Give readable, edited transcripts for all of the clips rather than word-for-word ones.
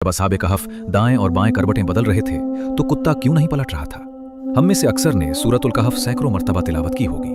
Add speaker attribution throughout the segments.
Speaker 1: जब असहाबे कहफ दाएं और बाएं करवटें बदल रहे थे तो कुत्ता क्यों नहीं पलट रहा था। हम में से अक्सर ने सूरतुल कहफ सैकड़ों मर्तबा तिलावत की होगी,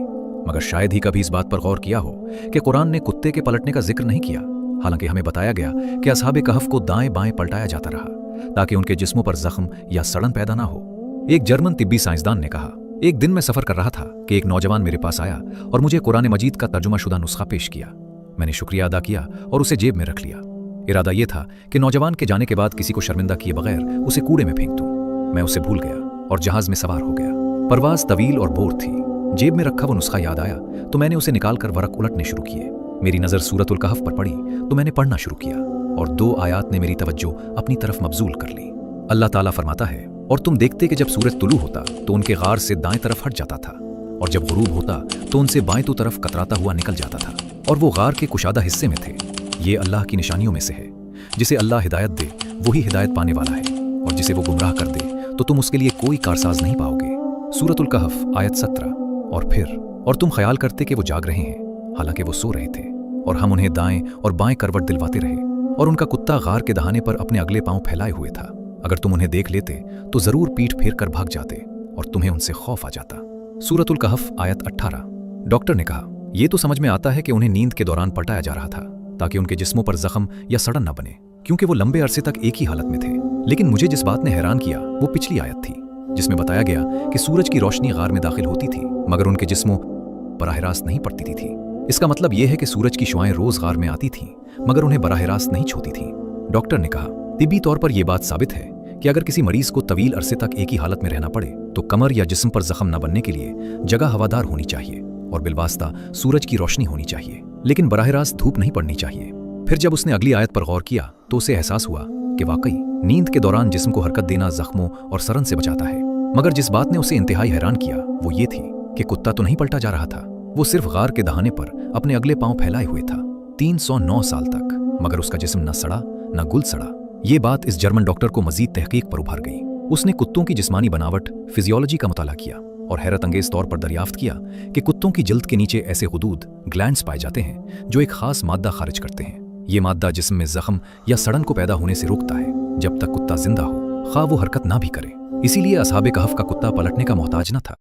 Speaker 1: मगर शायद ही कभी इस बात पर गौर किया हो कि कुरान ने कुत्ते के पलटने का जिक्र नहीं किया। हालांकि हमें बताया गया कि असहाबे कहफ को दाएं बाएं पलटाया जाता रहा ताकि उनके जिस्मों पर जख्म या सड़न पैदा ना हो। एक जर्मन तिब्बी साइंसदान ने कहा, एक दिन मैं सफर कर रहा था कि एक नौजवान मेरे पास आया और मुझे कुरान मजीद का तर्जुमा शुदा नुस्खा पेश किया। मैंने शुक्रिया अदा किया और उसे जेब में रख लिया। इरादा यह था कि नौजवान के जाने के बाद किसी को शर्मिंदा किए बगैर उसे कूड़े में फेंक दूं। मैं उसे भूल गया और जहाज में सवार हो गया। परवाज तवील और बोर थी। जेब में रखा वो नुस्खा याद आया तो मैंने उसे निकालकर वरक उलटने शुरू किए। मेरी नज़र सूरतुल कहफ पर पड़ी तो मैंने पढ़ना शुरू किया और 2 आयात ने मेरी तवज्जो अपनी तरफ मबजूल कर ली। अल्लाह ताला फरमाता है, और तुम देखते कि जब सूरज तुलू होता तो उनके गार से दाएं तरफ हट जाता था और जब गुरूब होता तो उनसे बाएं तो तरफ कतराता हुआ निकल जाता था और वो गार के कुशादा हिस्से में थे। ये अल्लाह की निशानियों में से है। जिसे अल्लाह हिदायत दे वही हिदायत पाने वाला है और जिसे वो गुमराह कर दे तो तुम उसके लिए कोई कारसाज नहीं पाओगे। सूरतुल कहफ आयत 17। और फिर और तुम ख्याल करते कि वो जाग रहे हैं, हालांकि वो सो रहे थे और हम उन्हें दाएं और बाएं करवट दिलवाते रहे और उनका कुत्ता गार के दहाने पर अपने अगले पांव फैलाए हुए था। अगर तुम उन्हें देख लेते तो जरूर पीठ फेर कर भाग जाते और तुम्हें उनसे खौफ आ जाता। सूरतुल कहफ आयत 18। डॉक्टर ने कहा, यह तो समझ में आता है कि उन्हें नींद के दौरान पलटाया जा रहा था ताकि उनके जिस्मों पर जख्म या सड़न न बने, क्योंकि वो लंबे अरसे तक एक ही हालत में थे। लेकिन मुझे जिस बात ने हैरान किया वो पिछली आयत थी जिसमें बताया गया कि सूरज की रोशनी गार में दाखिल होती थी मगर उनके जिस्मों बराह रास्त नहीं पड़ती थी। इसका मतलब यह है कि सूरज की शुआएं रोज गार में आती थीं मगर उन्हें बराह रास्त नहीं छूती थीं। डॉक्टर ने कहा, तिब्बी तौर पर यह बात साबित है कि अगर किसी मरीज को तवील अरसे तक एक ही हालत में रहना पड़े तो कमर या जिस्म पर जख्म न बनने के लिए जगह हवादार होनी चाहिए और बिलवास्ता सूरज की रोशनी होनी चाहिए, लेकिन बराह रास्त धूप नहीं पड़नी चाहिए। फिर जब उसने अगली आयत पर गौर किया तो उसे एहसास हुआ कि वाकई नींद के दौरान जिस्म को हरकत देना जख्मों और सरन से बचाता है। मगर जिस बात ने उसे इंतहाई हैरान किया वो ये थी कि कुत्ता तो नहीं पलटा जा रहा था, वो सिर्फ गार के दहाने पर अपने अगले पांव फैलाए हुए था 309 साल तक, मगर उसका जिस्म न सड़ा न गुल सड़ा। ये बात इस जर्मन डॉक्टर को मजीद तहकीक पर उभार गई। उसने कुत्तों की जिस्मानी बनावट फिजियोलॉजी का मुताला किया और हैरत अंगेज तौर पर दरियाफ्त किया कि कुत्तों की जल्द के नीचे ऐसे गुदूद ग्लैंड्स पाए जाते हैं जो एक खास मादा खारिज करते हैं। ये मादा जिस्म में जख्म या सड़न को पैदा होने से रोकता है जब तक कुत्ता जिंदा हो, खा वो हरकत ना भी करे। इसीलिए असहाबे कहफ का कुत्ता पलटने का मोहताज न था।